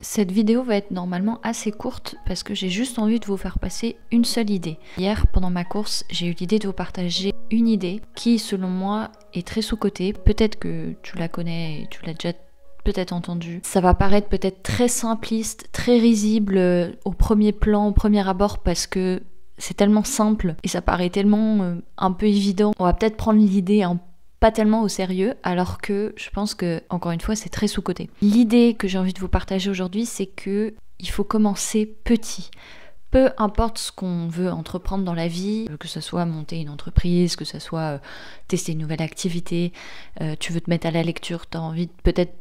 Cette vidéo va être normalement assez courte parce que j'ai juste envie de vous faire passer une seule idée. Hier, pendant ma course, j'ai eu l'idée de vous partager une idée qui, selon moi, est très sous-cotée. Peut-être que tu la connais et tu l'as déjà peut-être entendue. Ça va paraître peut-être très simpliste, très risible au premier plan, au premier abord, parce que c'est tellement simple et ça paraît tellement un peu évident. On va peut-être prendre l'idée pas tellement au sérieux, alors que je pense que, encore une fois, c'est très sous-coté. L'idée que j'ai envie de vous partager aujourd'hui, c'est que il faut commencer petit. Peu importe ce qu'on veut entreprendre dans la vie, que ce soit monter une entreprise, que ce soit tester une nouvelle activité, tu veux te mettre à la lecture, tu as envie peut-être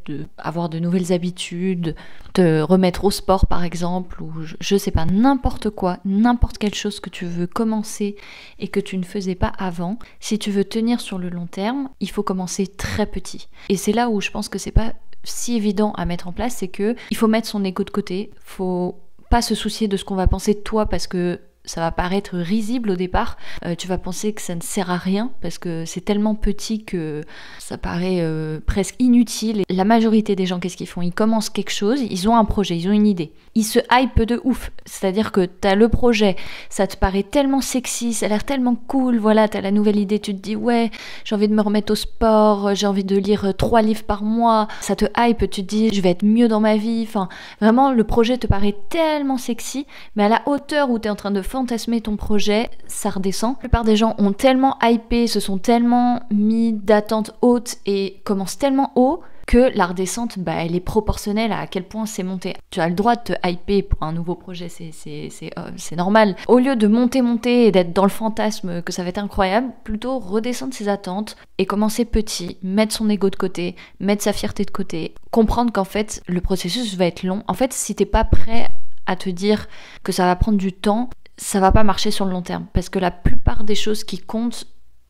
d'avoir de nouvelles habitudes, te remettre au sport par exemple, ou je sais pas, n'importe quoi, n'importe quelle chose que tu veux commencer et que tu ne faisais pas avant. Si tu veux tenir sur le long terme, il faut commencer très petit. Et c'est là où je pense que c'est pas si évident à mettre en place, c'est que il faut mettre son ego de côté, faut pas se soucier de ce qu'on va penser de toi parce que ça va paraître risible au départ. Tu vas penser que ça ne sert à rien parce que c'est tellement petit que ça paraît presque inutile. Et la majorité des gens, qu'est-ce qu'ils font? Ils commencent quelque chose, ils ont un projet, ils ont une idée. Ils se hypent de ouf. C'est-à-dire que t'as le projet, ça te paraît tellement sexy, ça a l'air tellement cool. Voilà, t'as la nouvelle idée, tu te dis ouais, j'ai envie de me remettre au sport, j'ai envie de lire 3 livres par mois. Ça te hype, tu te dis je vais être mieux dans ma vie. Enfin, vraiment, le projet te paraît tellement sexy, mais à la hauteur où t'es en train de fantasmer ton projet, ça redescend. La plupart des gens ont tellement hypé, se sont tellement mis d'attentes hautes et commencent tellement haut que la redescente, elle est proportionnelle à quel point c'est monté. Tu as le droit de te hyper pour un nouveau projet, c'est normal. Au lieu de monter et d'être dans le fantasme que ça va être incroyable, plutôt redescendre ses attentes et commencer petit, mettre son ego de côté, mettre sa fierté de côté, comprendre qu'en fait, le processus va être long. En fait, si t'es pas prêt à te dire que ça va prendre du temps, ça va pas marcher sur le long terme. Parce que la plupart des choses qui comptent,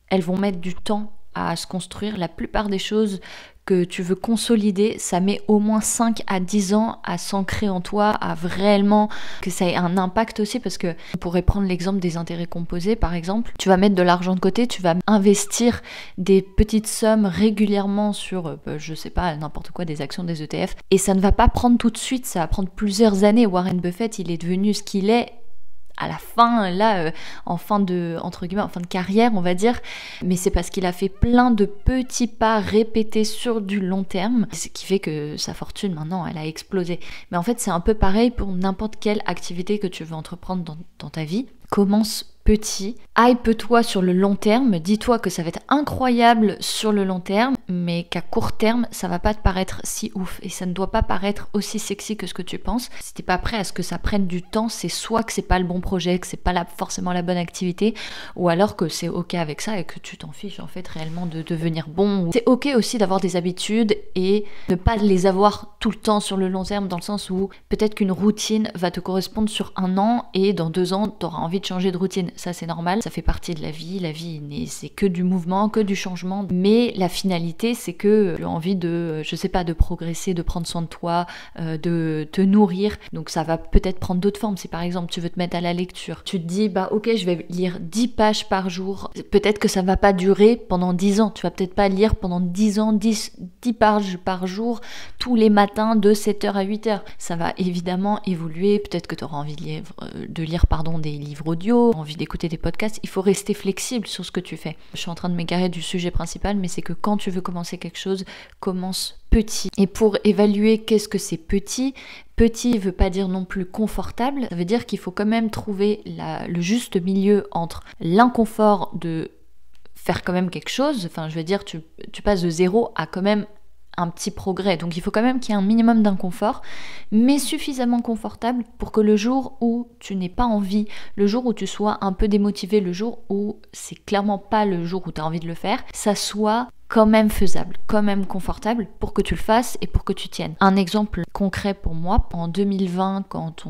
elles vont mettre du temps à se construire. La plupart des choses que tu veux consolider, ça met au moins 5 à 10 ans à s'ancrer en toi, à vraiment que ça ait un impact aussi, parce que on pourrait prendre l'exemple des intérêts composés par exemple. Tu vas mettre de l'argent de côté, tu vas investir des petites sommes régulièrement sur, je sais pas, n'importe quoi, des actions, des ETF, et ça ne va pas prendre tout de suite, ça va prendre plusieurs années. Warren Buffett, il est devenu ce qu'il est à la fin, là, en fin de, entre guillemets, en fin de carrière, on va dire, mais c'est parce qu'il a fait plein de petits pas répétés sur du long terme, ce qui fait que sa fortune, maintenant, elle a explosé. Mais en fait, c'est un peu pareil pour n'importe quelle activité que tu veux entreprendre dans ta vie. Commence petit, hype-toi sur le long terme, dis-toi que ça va être incroyable sur le long terme, mais qu'à court terme, ça va pas te paraître si ouf, et ça ne doit pas paraître aussi sexy que ce que tu penses. Si t'es pas prêt à ce que ça prenne du temps, c'est soit que c'est pas le bon projet, que c'est pas forcément la bonne activité, ou alors que c'est ok avec ça et que tu t'en fiches en fait réellement de devenir bon. C'est ok aussi d'avoir des habitudes et ne pas les avoir tout le temps sur le long terme, dans le sens où peut-être qu'une routine va te correspondre sur 1 an et dans 2 ans, t'auras envie de changer de routine. Ça c'est normal, ça fait partie de la vie c'est que du mouvement, que du changement, mais la finalité c'est que tu as envie de, je sais pas, de progresser, de prendre soin de toi, de te nourrir, donc ça va peut-être prendre d'autres formes. Si par exemple tu veux te mettre à la lecture, tu te dis ok, je vais lire 10 pages par jour, peut-être que ça va pas durer pendant 10 ans, tu vas peut-être pas lire pendant 10 ans 10 pages par jour tous les matins de 7h à 8h, ça va évidemment évoluer, peut-être que tu auras envie de lire des livres audio, envie d'écouter des podcasts. Il faut rester flexible sur ce que tu fais. Je suis en train de m'égarer du sujet principal, mais c'est que quand tu veux commencer quelque chose, commence petit. Et pour évaluer qu'est-ce que c'est petit veut pas dire non plus confortable, ça veut dire qu'il faut quand même trouver le juste milieu entre l'inconfort de faire quand même quelque chose, enfin je veux dire tu passes de 0 à quand même un petit progrès, donc il faut quand même qu'il y ait un minimum d'inconfort, mais suffisamment confortable pour que le jour où tu n'aies pas envie, le jour où tu sois un peu démotivé, le jour où c'est clairement pas le jour où tu as envie de le faire, ça soit quand même faisable, quand même confortable pour que tu le fasses et pour que tu tiennes. Un exemple concret pour moi, en 2020, quand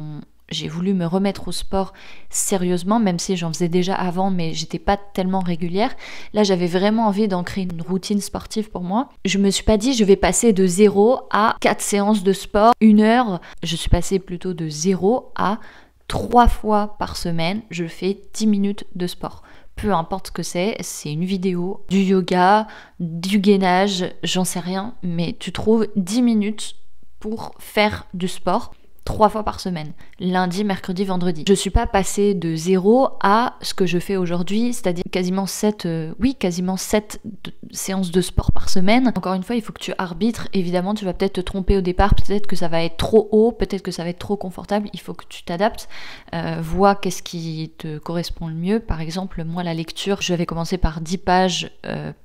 j'ai voulu me remettre au sport sérieusement, même si j'en faisais déjà avant, mais j'étais pas tellement régulière. Là, j'avais vraiment envie d'ancrer une routine sportive pour moi. Je me suis pas dit, je vais passer de 0 à 4 séances de sport, 1 heure. Je suis passée plutôt de 0 à 3 fois par semaine, je fais 10 minutes de sport. Peu importe ce que c'est une vidéo, du yoga, du gainage, j'en sais rien, mais tu trouves 10 minutes pour faire du sport 3 fois par semaine, lundi, mercredi, vendredi. Je suis pas passée de 0 à ce que je fais aujourd'hui, c'est-à-dire quasiment 7 séances de sport par semaine. Encore une fois, il faut que tu arbitres. Évidemment, tu vas peut-être te tromper au départ, peut-être que ça va être trop haut, peut-être que ça va être trop confortable. Il faut que tu t'adaptes, vois qu'est-ce qui te correspond le mieux. Par exemple, moi, la lecture, je vais commencer par 10 pages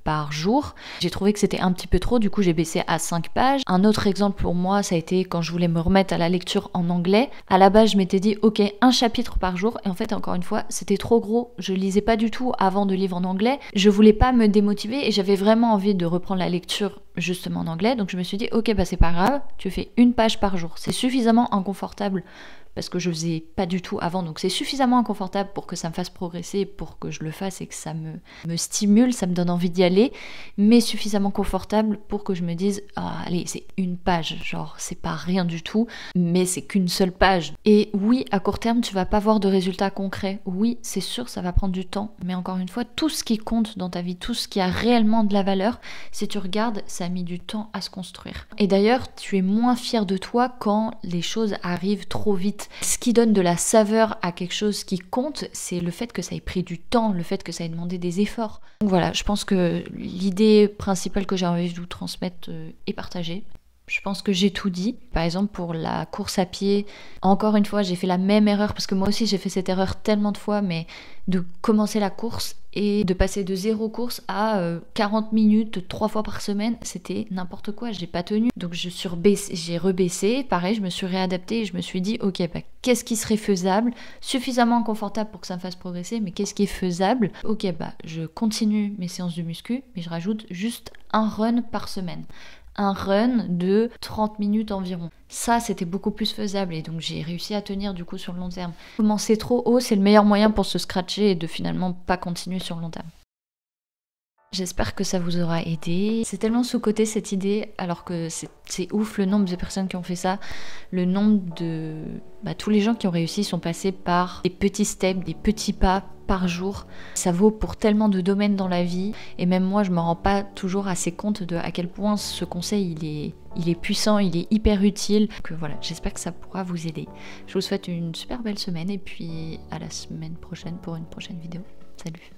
par jour. J'ai trouvé que c'était un petit peu trop, du coup, j'ai baissé à 5 pages. Un autre exemple pour moi, ça a été quand je voulais me remettre à la lecture en anglais. À la base, je m'étais dit, ok, un chapitre par jour. Et en fait, encore une fois, c'était trop gros. Je lisais pas du tout avant de lire en anglais. Je voulais pas me démotiver et j'avais vraiment envie de reprendre la lecture justement en anglais. Donc je me suis dit, ok, bah c'est pas grave, tu fais 1 page par jour. C'est suffisamment inconfortable parce que je faisais pas du tout avant, donc c'est suffisamment inconfortable pour que ça me fasse progresser, pour que je le fasse et que ça me stimule, ça me donne envie d'y aller, mais suffisamment confortable pour que je me dise, ah, allez, c'est 1 page, genre c'est pas rien du tout, mais c'est qu'une seule page. Et oui, à court terme, tu vas pas voir de résultats concrets. Oui, c'est sûr, ça va prendre du temps, mais encore une fois, tout ce qui compte dans ta vie, tout ce qui a réellement de la valeur, si tu regardes, ça a mis du temps à se construire. Et d'ailleurs, tu es moins fier de toi quand les choses arrivent trop vite. Ce qui donne de la saveur à quelque chose qui compte, c'est le fait que ça ait pris du temps, le fait que ça ait demandé des efforts. Donc voilà, je pense que l'idée principale que j'ai envie de vous transmettre est partagée. Je pense que j'ai tout dit. Par exemple, pour la course à pied, encore une fois, j'ai fait la même erreur, parce que moi aussi j'ai fait cette erreur tellement de fois, mais de commencer la course et de passer de 0 course à 40 minutes 3 fois par semaine, c'était n'importe quoi, j'ai pas tenu. Donc j'ai rebaissé, pareil, je me suis réadaptée et je me suis dit, ok, bah, qu'est-ce qui serait faisable, suffisamment inconfortable pour que ça me fasse progresser, mais qu'est-ce qui est faisable? Ok, bah je continue mes séances de muscu, mais je rajoute juste un run par semaine. Un run de 30 minutes environ. Ça, c'était beaucoup plus faisable et donc j'ai réussi à tenir du coup sur le long terme. Commencer trop haut, c'est le meilleur moyen pour se scratcher et de finalement pas continuer sur le long terme. J'espère que ça vous aura aidé. C'est tellement sous-coté cette idée, alors que c'est ouf le nombre de personnes qui ont fait ça. Le nombre de... tous les gens qui ont réussi sont passés par des petits steps, des petits pas par jour. Ça vaut pour tellement de domaines dans la vie. Et même moi, je me rends pas toujours assez compte de à quel point ce conseil, il est puissant, il est hyper utile. Donc voilà, j'espère que ça pourra vous aider. Je vous souhaite une super belle semaine et puis à la semaine prochaine pour une prochaine vidéo. Salut!